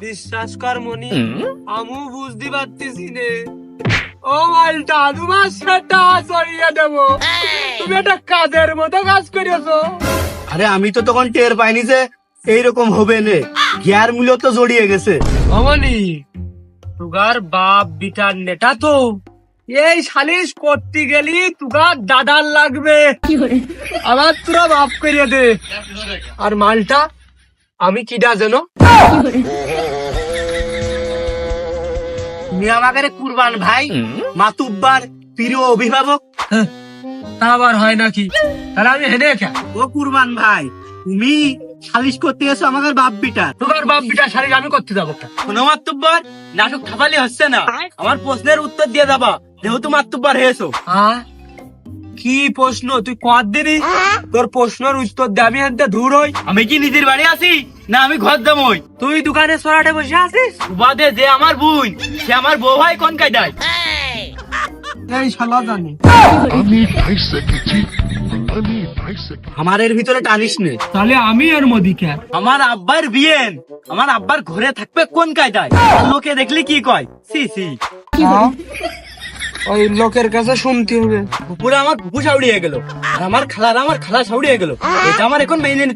বিশ্বাস কর মনি, আমু বুঝতে পারতেছি নে। ও মালটা, তোমার সেটা সরিয়ে দেবো। তুমি একটা কাজের মতো কাজ করেছো। আরে আমি তো তখন টের পাইনি যে এইরকম হবে নে, গ্যার মূল্য তো জড়িয়ে গেছে। অমনি তুগার বাপ বিটার নেটা তো এই সালিশ করতে গেলি তুগার দাদার লাগবে। আবার তোরা মাফ করিয়ে দে। আর মালটা আমি কিডা যেন? তুমি আমাকে কুরবান ভাই, মাতুব্বার প্রিয় অভিভাবক। তা আবার হয় নাকি? তাহলে আমি হেনে কে? ও কুরবান ভাই, তুমি সালিশ করতে এসো আমাদের বাপ বিটার। তুগার বাপ বিটার সালিশ আমি করতে যাবো কেন? শোনো মাতুব্বার, নাটক থাপালি হচ্ছে না, আমার প্রশ্নের উত্তর দিয়ে যাবা, যেহেতু মাতুব্বার হয়েছো। হ্যাঁ, কি প্রশ্ন তুই কর দিবি? তোর প্রশ্নের উত্তর দে, আমি এনতে দূর হই। আমি কি নিজের বাড়ি আছি না আমি ঘর দামই? তুই দোকানে সরাটে বসে আছিস? বাদে যে আমার বোন, সে আমার বউ হয় কোন কায়দায়? এই শালা জানি। আমার এর ভিতরে টানিস নে। তাহলে আমি এর মধ্যে কে? আমার আব্বার বিয়েন, আমার আব্বার ঘরে থাকবে কোন কায়দায়? লোকে দেখলি কি কয়? সি সি, ওই লোকের কাছে শুনতে হবে। পুরো আমার বুবু সাউড়িয়ে গেল, আর আমার খালা সাউড়িয়ে গেল। এটা আমার এখন মেনে নিতে